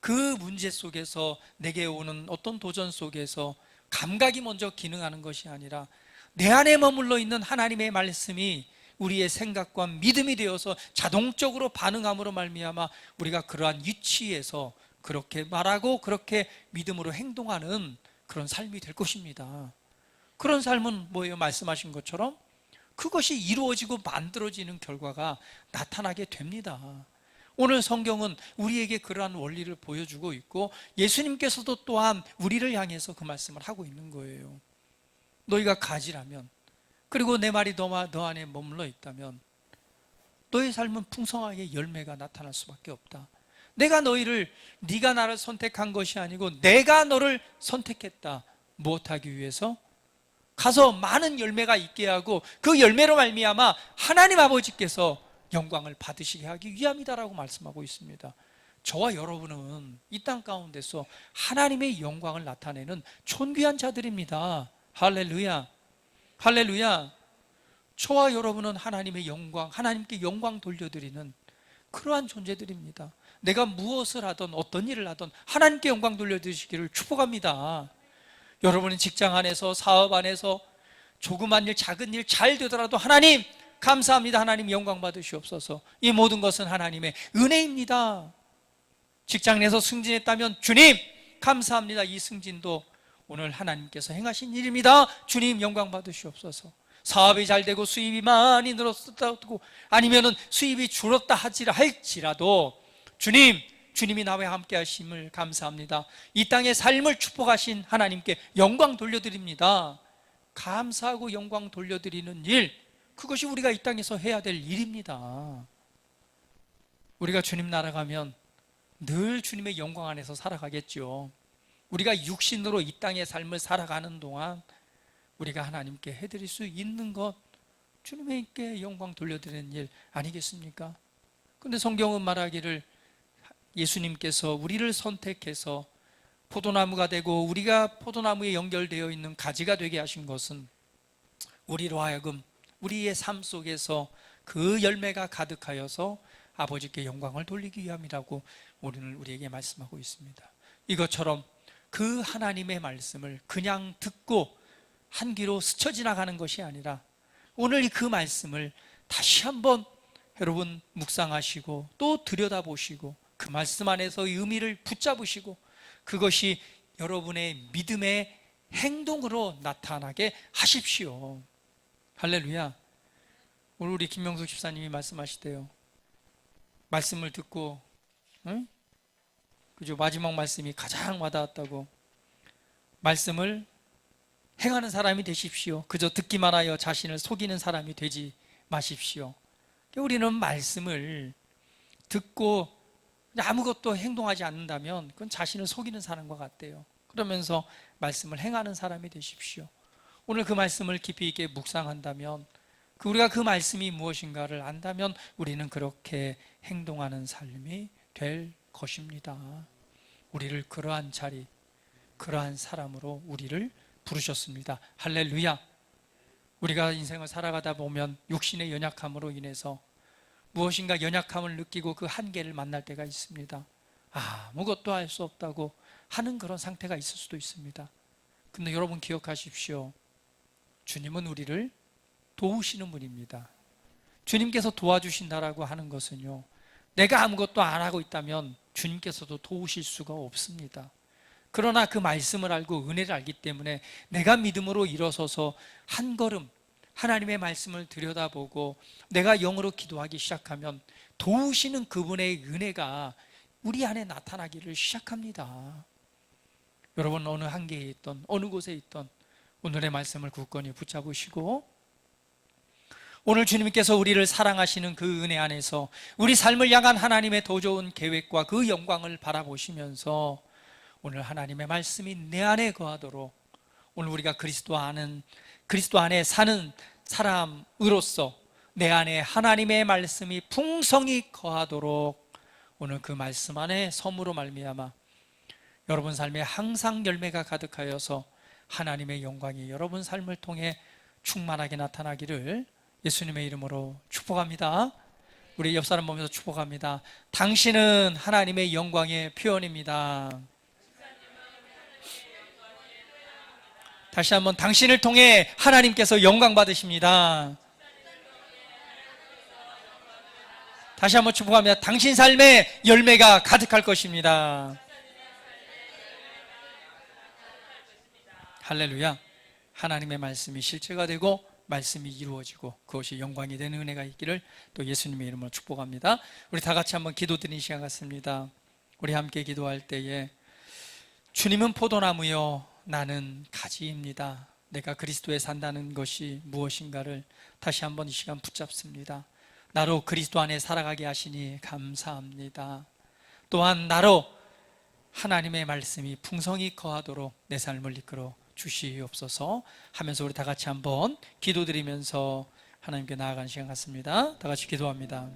그 문제 속에서 내게 오는 어떤 도전 속에서 감각이 먼저 기능하는 것이 아니라 내 안에 머물러 있는 하나님의 말씀이 우리의 생각과 믿음이 되어서 자동적으로 반응함으로 말미암아 우리가 그러한 위치에서 그렇게 말하고 그렇게 믿음으로 행동하는 그런 삶이 될 것입니다. 그런 삶은 뭐예요? 말씀하신 것처럼 그것이 이루어지고 만들어지는 결과가 나타나게 됩니다. 오늘 성경은 우리에게 그러한 원리를 보여주고 있고 예수님께서도 또한 우리를 향해서 그 말씀을 하고 있는 거예요. 너희가 가지라면, 그리고 내 말이 너 안에 머물러 있다면 너희 삶은 풍성하게 열매가 나타날 수밖에 없다. 내가 너희를, 네가 나를 선택한 것이 아니고 내가 너를 선택했다. 무엇하기 위해서? 가서 많은 열매가 있게 하고 그 열매로 말미암아 하나님 아버지께서 영광을 받으시게 하기 위함이다라고 말씀하고 있습니다. 저와 여러분은 이 땅 가운데서 하나님의 영광을 나타내는 존귀한 자들입니다. 할렐루야, 할렐루야. 저와 여러분은 하나님의 영광, 하나님께 영광 돌려드리는 그러한 존재들입니다. 내가 무엇을 하든 어떤 일을 하든 하나님께 영광 돌려드리시기를 축복합니다. 여러분은 직장 안에서, 사업 안에서 조그만 일, 작은 일 잘 되더라도 하나님 감사합니다. 하나님 영광 받으시옵소서. 이 모든 것은 하나님의 은혜입니다. 직장 내에서 승진했다면 주님 감사합니다. 이 승진도 오늘 하나님께서 행하신 일입니다. 주님 영광 받으시옵소서. 사업이 잘 되고 수입이 많이 늘었다고 아니면은 수입이 줄었다 할지라도 주님이 나와 함께 하심을 감사합니다. 이 땅의 삶을 축복하신 하나님께 영광 돌려드립니다. 감사하고 영광 돌려드리는 일, 그것이 우리가 이 땅에서 해야 될 일입니다. 우리가 주님 나라 가면 늘 주님의 영광 안에서 살아가겠죠. 우리가 육신으로 이 땅의 삶을 살아가는 동안 우리가 하나님께 해드릴 수 있는 것, 주님께 영광 돌려드리는 일 아니겠습니까? 그런데 성경은 말하기를 예수님께서 우리를 선택해서 포도나무가 되고 우리가 포도나무에 연결되어 있는 가지가 되게 하신 것은 우리로 하여금 우리의 삶 속에서 그 열매가 가득하여서 아버지께 영광을 돌리기 위함이라고 오늘 우리에게 말씀하고 있습니다. 이것처럼 그 하나님의 말씀을 그냥 듣고 한 귀로 스쳐 지나가는 것이 아니라 오늘 그 말씀을 다시 한번 여러분 묵상하시고 또 들여다보시고 그 말씀 안에서의 의미를 붙잡으시고 그것이 여러분의 믿음의 행동으로 나타나게 하십시오. 할렐루야. 오늘 우리 김명숙 집사님이 말씀하시대요. 말씀을 듣고 그죠? 마지막 말씀이 가장 와닿았다고. 말씀을 행하는 사람이 되십시오. 그저 듣기만 하여 자신을 속이는 사람이 되지 마십시오. 우리는 말씀을 듣고 아무것도 행동하지 않는다면 그건 자신을 속이는 사람과 같대요. 그러면서 말씀을 행하는 사람이 되십시오. 오늘 그 말씀을 깊이 있게 묵상한다면, 우리가 그 말씀이 무엇인가를 안다면 우리는 그렇게 행동하는 삶이 될 것입니다. 우리를 그러한 자리, 그러한 사람으로 우리를 부르셨습니다. 할렐루야. 우리가 인생을 살아가다 보면 육신의 연약함으로 인해서 무엇인가 연약함을 느끼고 그 한계를 만날 때가 있습니다. 아무것도 할 수 없다고 하는 그런 상태가 있을 수도 있습니다. 근데 여러분 기억하십시오. 주님은 우리를 도우시는 분입니다. 주님께서 도와주신다라고 하는 것은요, 내가 아무것도 안 하고 있다면 주님께서도 도우실 수가 없습니다. 그러나 그 말씀을 알고 은혜를 알기 때문에 내가 믿음으로 일어서서 한 걸음 하나님의 말씀을 들여다보고 내가 영으로 기도하기 시작하면 도우시는 그분의 은혜가 우리 안에 나타나기를 시작합니다. 여러분 어느 한계에 있던 어느 곳에 있던 오늘의 말씀을 굳건히 붙잡으시고 오늘 주님께서 우리를 사랑하시는 그 은혜 안에서 우리 삶을 향한 하나님의 더 좋은 계획과 그 영광을 바라보시면서 오늘 하나님의 말씀이 내 안에 거하도록, 오늘 우리가 그리스도 안에 사는 사람으로서 내 안에 하나님의 말씀이 풍성히 거하도록 오늘 그 말씀 안에 섬으로 말미암아 여러분 삶에 항상 열매가 가득하여서 하나님의 영광이 여러분 삶을 통해 충만하게 나타나기를 예수님의 이름으로 축복합니다. 우리 옆 사람 보면서 축복합니다. 당신은 하나님의 영광의 표현입니다. 다시 한번, 당신을 통해 하나님께서 영광 받으십니다. 다시 한번 축복합니다. 당신 삶에 열매가 가득할 것입니다. 할렐루야. 하나님의 말씀이 실체가 되고 말씀이 이루어지고 그것이 영광이 되는 은혜가 있기를 또 예수님의 이름으로 축복합니다. 우리 다 같이 한번 기도드리는 시간 같습니다. 우리 함께 기도할 때에 주님은 포도나무요 나는 가지입니다. 내가 그리스도에 산다는 것이 무엇인가를 다시 한번 이 시간 붙잡습니다. 나로 그리스도 안에 살아가게 하시니 감사합니다. 또한 나로 하나님의 말씀이 풍성히 거하도록 내 삶을 이끌어 주시옵소서 하면서 우리 다 같이 한번 기도드리면서 하나님께 나아가는 시간 같습니다. 다 같이 기도합니다.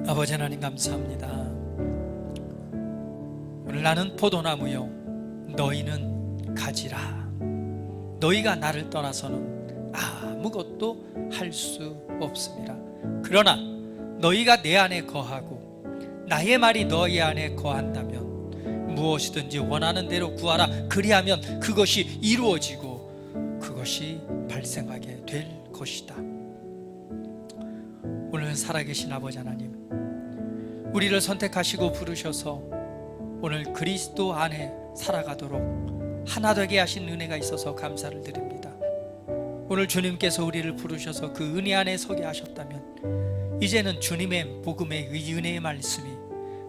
아버지 하나님 감사합니다. 오늘 나는 포도나무요 너희는 가지라. 너희가 나를 떠나서는 아무것도 할 수 없습니다. 그러나 너희가 내 안에 거하고 나의 말이 너희 안에 거한다면 무엇이든지 원하는 대로 구하라. 그리하면 그것이 이루어지고 그것이 발생하게 될 것이다. 오늘 살아계신 아버지 하나님, 우리를 선택하시고 부르셔서 오늘 그리스도 안에 살아가도록 하나 되게 하신 은혜가 있어서 감사를 드립니다. 오늘 주님께서 우리를 부르셔서 그 은혜 안에 서게 하셨다면 이제는 주님의 복음의 은혜의 말씀이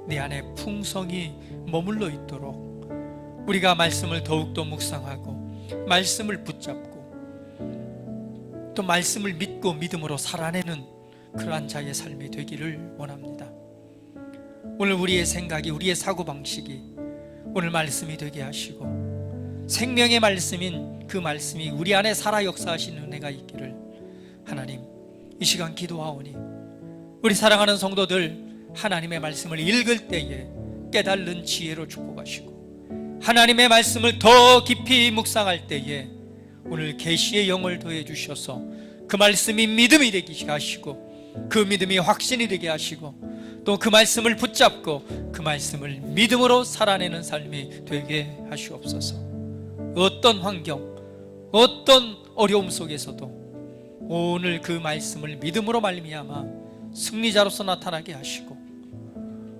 내 안에 풍성히 머물러 있도록 우리가 말씀을 더욱더 묵상하고 말씀을 붙잡고 또 말씀을 믿고 믿음으로 살아내는 그러한 자의 삶이 되기를 원합니다. 오늘 우리의 생각이, 우리의 사고방식이 오늘 말씀이 되게 하시고 생명의 말씀인 그 말씀이 우리 안에 살아 역사하신 은혜가 있기를 하나님 이 시간 기도하오니 우리 사랑하는 성도들 하나님의 말씀을 읽을 때에 깨달는 지혜로 축복하시고 하나님의 말씀을 더 깊이 묵상할 때에 오늘 계시의 영을 더해 주셔서 그 말씀이 믿음이 되게 하시고 그 믿음이 확신이 되게 하시고 또 그 말씀을 붙잡고 그 말씀을 믿음으로 살아내는 삶이 되게 하시옵소서. 어떤 환경, 어떤 어려움 속에서도 오늘 그 말씀을 믿음으로 말미암아 승리자로서 나타나게 하시고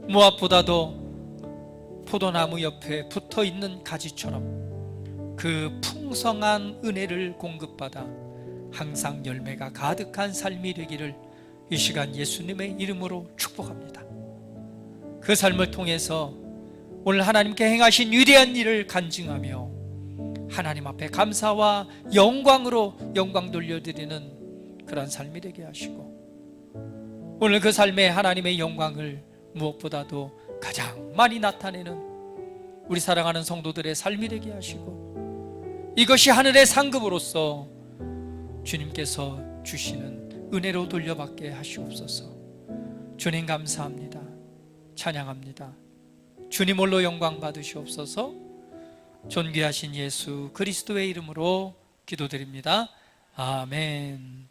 무엇보다도 포도나무 옆에 붙어있는 가지처럼 그 풍성한 은혜를 공급받아 항상 열매가 가득한 삶이 되기를 이 시간 예수님의 이름으로 축복합니다. 그 삶을 통해서 오늘 하나님께 행하신 위대한 일을 간증하며 하나님 앞에 감사와 영광으로 영광 돌려드리는 그런 삶이 되게 하시고 오늘 그 삶에 하나님의 영광을 무엇보다도 가장 많이 나타내는 우리 사랑하는 성도들의 삶이 되게 하시고 이것이 하늘의 상급으로서 주님께서 주시는 은혜로 돌려받게 하시옵소서. 주님 감사합니다. 찬양합니다. 주님 홀로 영광 받으시옵소서. 존귀하신 예수 그리스도의 이름으로 기도드립니다. 아멘.